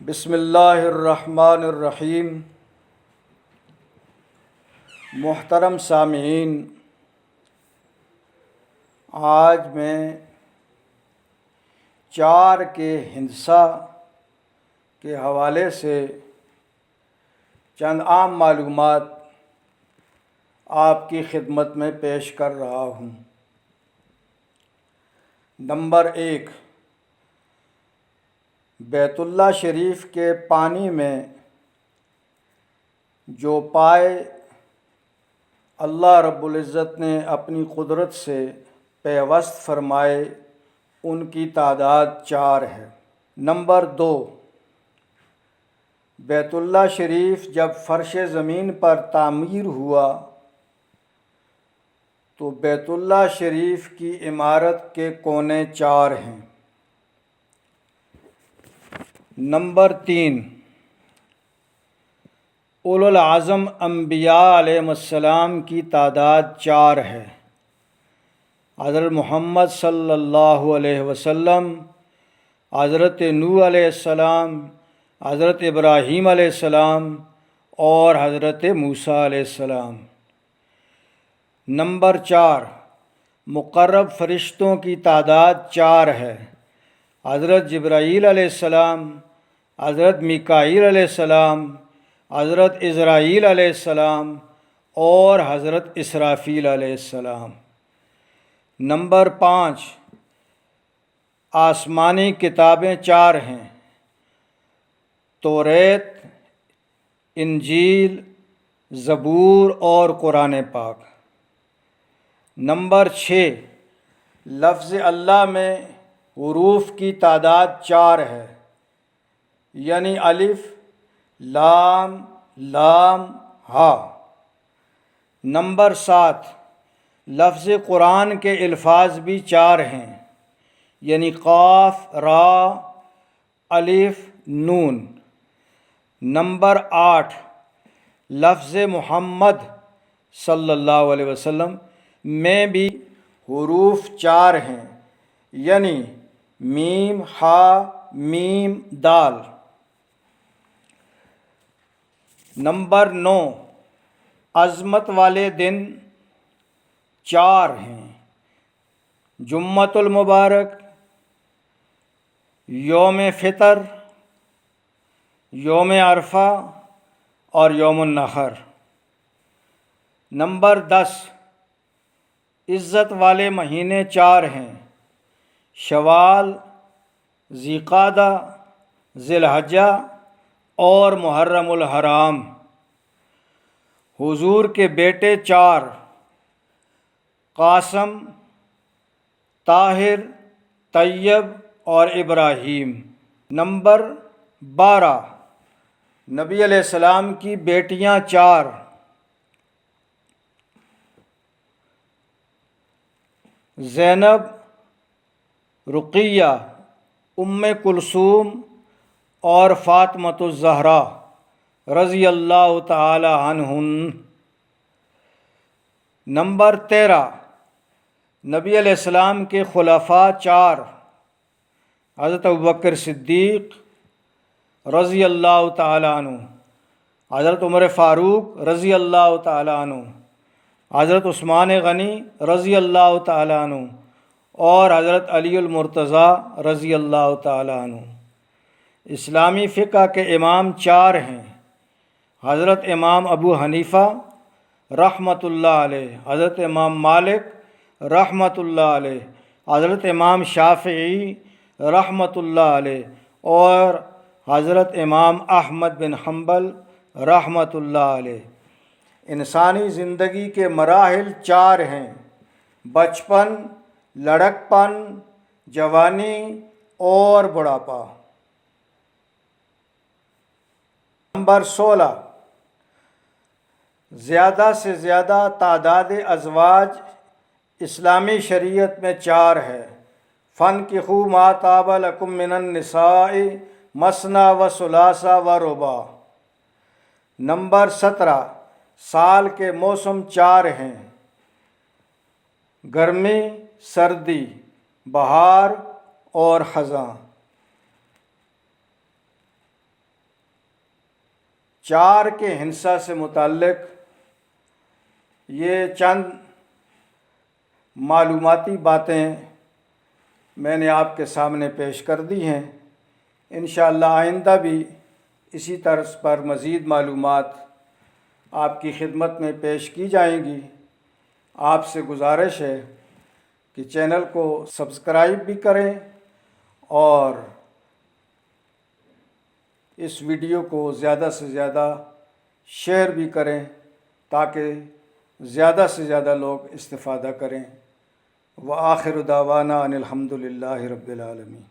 بسم اللہ الرحمن الرحیم۔ محترم سامعین، آج میں چار کے ہندسہ کے حوالے سے چند عام معلومات آپ کی خدمت میں پیش کر رہا ہوں۔ نمبر 1، بیت اللہ شریف کے پانی میں جو پائے اللہ رب العزت نے اپنی قدرت سے پیوست فرمائے ان کی تعداد 4 ہے۔ نمبر 2، بیت اللہ شریف جب فرش زمین پر تعمیر ہوا تو بیت اللہ شریف کی عمارت کے کونے 4 ہیں۔ نمبر 3، اولو العزم انبیاء علیہ السلام کی تعداد 4 ہے۔ حضرت محمد صلی اللہ علیہ وسلم، حضرت نوح علیہ السلام، حضرت ابراہیم علیہ السلام اور حضرت موسیٰ علیہ السلام۔ نمبر 4، مقرب فرشتوں کی تعداد 4 ہے۔ حضرت جبرائیل علیہ السلام، حضرت میکائیل علیہ السلام، حضرت عزرائیل علیہ السلام اور حضرت اسرافیل علیہ السلام۔ نمبر 5، آسمانی کتابیں 4 ہیں: توریت، انجیل، زبور اور قرآن پاک۔ نمبر 6، لفظ اللہ میں حروف کی تعداد 4 ہے، یعنی الف، لام، لام، ہا۔ نمبر 7، لفظ قرآن کے الفاظ بھی 4 ہیں، یعنی قاف، را، الف، نون۔ نمبر 8، لفظ محمد صلی اللہ علیہ وسلم میں بھی حروف 4 ہیں، یعنی میم، ہا، میم، دال۔ نمبر 9، عظمت والے دن 4 ہیں: جمعۃ المبارک، یوم فطر، یوم عرفہ اور یوم النحر۔ نمبر 10، عزت والے مہینے 4 ہیں: شوال، ذی قعدہ، ذی الحجہ اور محرم الحرام۔ حضور کے بیٹے 4: قاسم، طاہر، طیب اور ابراہیم۔ نمبر 12، نبی علیہ السلام کی بیٹیاں 4: زینب، رقیہ، ام کلثوم اور فاطمۃ الزہرا رضی اللہ تعالی عنہن۔ نمبر 13، نبی علیہ السلام کے خلفاء 4: حضرت ابوبکر صدیق رضی اللہ تعالی عنہ، حضرت عمر فاروق رضی اللہ تعالی عنہ، حضرت عثمان غنی رضی اللہ تعالی عنہ اور حضرت علی المرتضیٰ رضی اللہ تعالی عنہ۔ اسلامی فقہ کے امام 4 ہیں: حضرت امام ابو حنیفہ رحمۃ اللہ علیہ، حضرت امام مالک رحمۃ اللہ علیہ، حضرت امام شافعی رحمۃ اللہ علیہ اور حضرت امام احمد بن حنبل رحمۃ اللہ علیہ۔ انسانی زندگی کے مراحل 4 ہیں: بچپن، لڑکپن، جوانی اور بڑھاپا۔ نمبر 16، زیادہ سے زیادہ تعداد ازواج اسلامی شریعت میں 4 ہے: فانکحوا ما طاب لکم من النساء مثنی و ثلاث و رباع۔ نمبر 17، سال کے موسم 4 ہیں: گرمی، سردی، بہار اور خزاں۔ 4 کے ہندسہ سے متعلق یہ چند معلوماتی باتیں میں نے آپ کے سامنے پیش کر دی ہیں۔ انشاءاللہ آئندہ بھی اسی طرز پر مزید معلومات آپ کی خدمت میں پیش کی جائیں گی۔ آپ سے گزارش ہے کہ چینل کو سبسکرائب بھی کریں اور اس ویڈیو کو زیادہ سے زیادہ شیئر بھی کریں تاکہ زیادہ سے زیادہ لوگ استفادہ کریں۔ وآخر دعوانا ان الحمد للہ رب العالمین۔